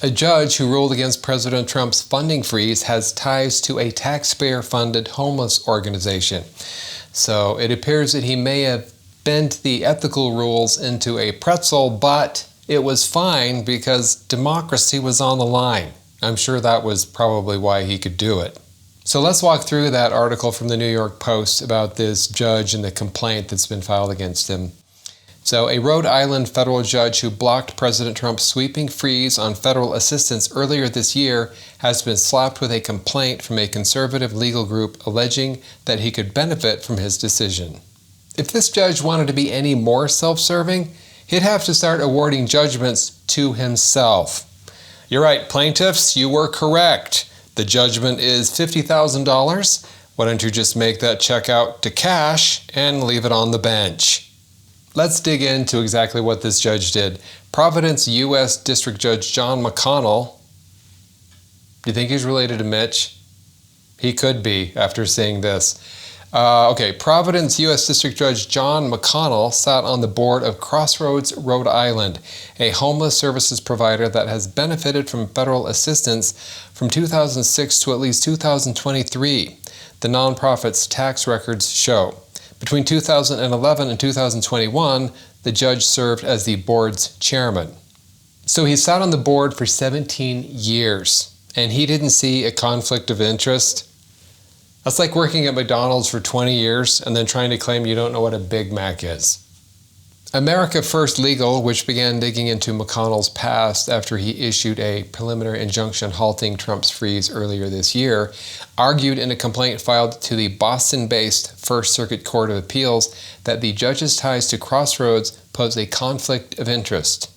A judge who ruled against President Trump's funding freeze has ties to a taxpayer-funded homeless organization. So it appears that he may have bent the ethical rules into a pretzel, but it was fine because democracy was on the line. I'm sure that was probably why he could do it. So let's walk through that article from the New York Post about this judge and the complaint that's been filed against him. So a Rhode Island federal judge who blocked President Trump's sweeping freeze on federal assistance earlier this year has been slapped with a complaint from a conservative legal group alleging that he could benefit from his decision. If this judge wanted to be any more self-serving, he'd have to start awarding judgments to himself. You're right, plaintiffs, you were correct. The judgment is $50,000. Why don't you just make that check out to cash and leave it on the bench? Let's dig into exactly what this judge did. Providence U.S. District Judge John McConnell. Do you think he's related to Mitch? He could be after seeing this. Providence U.S. District Judge John McConnell sat on the board of Crossroads, Rhode Island, a homeless services provider that has benefited from federal assistance from 2006 to at least 2023. The nonprofit's tax records show. Between 2011 and 2021, the judge served as the board's chairman. So he sat on the board for 17 years, and he didn't see a conflict of interest. That's like working at McDonald's for 20 years and then trying to claim you don't know what a Big Mac is. America First Legal, which began digging into McConnell's past after he issued a preliminary injunction halting Trump's freeze earlier this year, argued in a complaint filed to the Boston-based First Circuit Court of Appeals that the judge's ties to Crossroads pose a conflict of interest.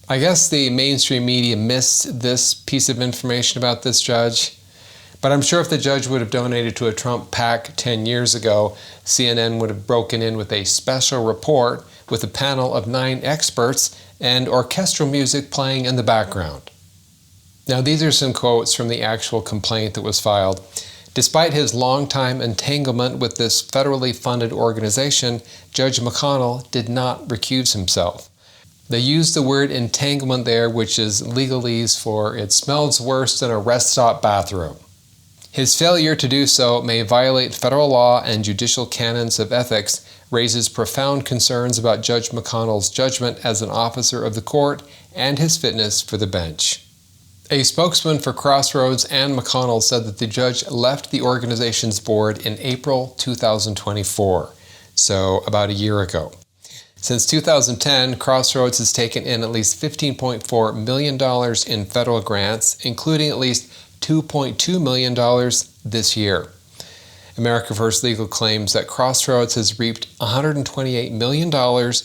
I guess the mainstream media missed this piece of information about this judge, but I'm sure if the judge would have donated to a Trump PAC 10 years ago, CNN would have broken in with a special report with a panel of 9 experts and orchestral music playing in the background. Now, these are some quotes from the actual complaint that was filed. Despite his longtime entanglement with this federally funded organization, Judge McConnell did not recuse himself. They used the word entanglement there, which is legalese for it smells worse than a rest stop bathroom. His failure to do so may violate federal law and judicial canons of ethics, raises profound concerns about Judge McConnell's judgment as an officer of the court and his fitness for the bench. A spokesman for Crossroads and McConnell said that the judge left the organization's board in April 2024, so about a year ago. Since 2010, Crossroads has taken in at least $15.4 million in federal grants, including at least $2.2 million this year. America First Legal claims that Crossroads has reaped $128 million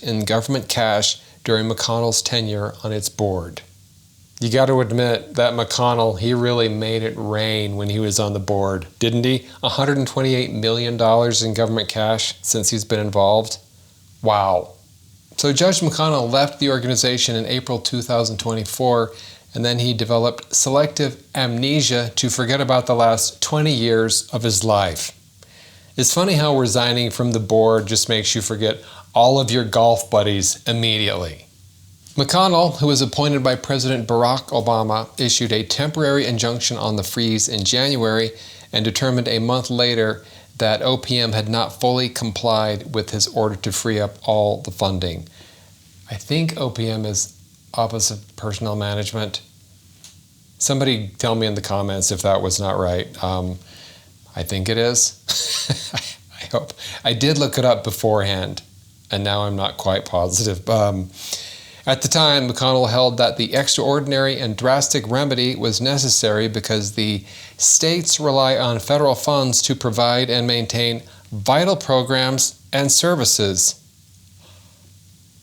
in government cash during McConnell's tenure on its board. You got to admit that McConnell, he really made it rain when he was on the board, didn't he? $128 million in government cash since he's been involved. Wow. So Judge McConnell left the organization in April 2024, and then he developed selective amnesia to forget about the last 20 years of his life. It's funny how resigning from the board just makes you forget all of your golf buddies immediately. McConnell, who was appointed by President Barack Obama, issued a temporary injunction on the freeze in January and determined a month later that OPM had not fully complied with his order to free up all the funding. I think OPM is Office of Personnel Management. Somebody tell me in the comments if that was not right. I think it is. I hope. I did look it up beforehand, and now I'm not quite positive. At the time, McConnell held that the extraordinary and drastic remedy was necessary because the states rely on federal funds to provide and maintain vital programs and services.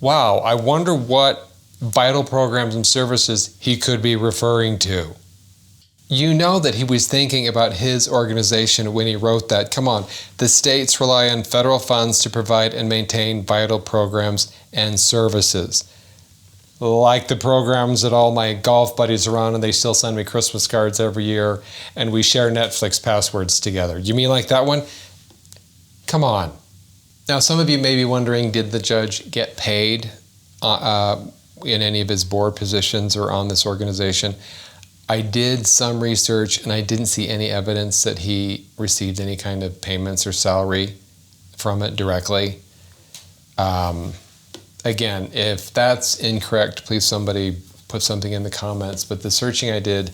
Wow, I wonder what vital programs and services he could be referring to. You know that he was thinking about his organization when he wrote that. Come on, the states rely on federal funds to provide and maintain vital programs and services. Like the programs that all my golf buddies are on, and they still send me Christmas cards every year, and we share Netflix passwords together. You mean like that one? Come on. Now, some of you may be wondering, did the judge get paid in any of his board positions or on this organization. I did some research and I didn't see any evidence that he received any kind of payments or salary from it directly. Again, if that's incorrect, please somebody put something in the comments. But the searching I did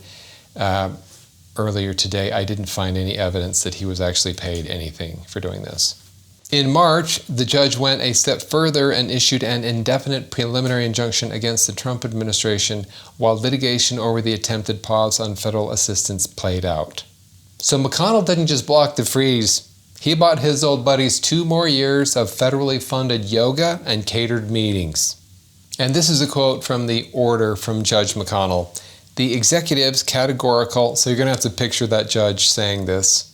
earlier today, I didn't find any evidence that he was actually paid anything for doing this. In March, the judge went a step further and issued an indefinite preliminary injunction against the Trump administration while litigation over the attempted pause on federal assistance played out. So McConnell didn't just block the freeze. He bought his old buddies 2 more years of federally funded yoga and catered meetings. And this is a quote from the order from Judge McConnell. The executive's categorical, so you're going to have to picture that judge saying this.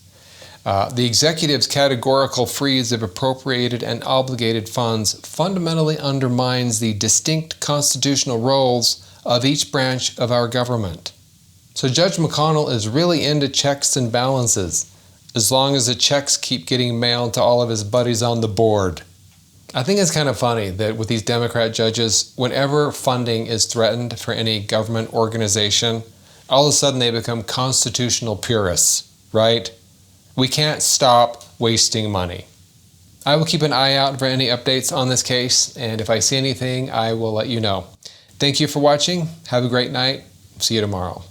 The executive's categorical freeze of appropriated and obligated funds fundamentally undermines the distinct constitutional roles of each branch of our government. So Judge McConnell is really into checks and balances, as long as the checks keep getting mailed to all of his buddies on the board. I think it's kind of funny that with these Democrat judges, whenever funding is threatened for any government organization, all of a sudden they become constitutional purists, right? We can't stop wasting money. I will keep an eye out for any updates on this case, and if I see anything, I will let you know. Thank you for watching. Have a great night. See you tomorrow.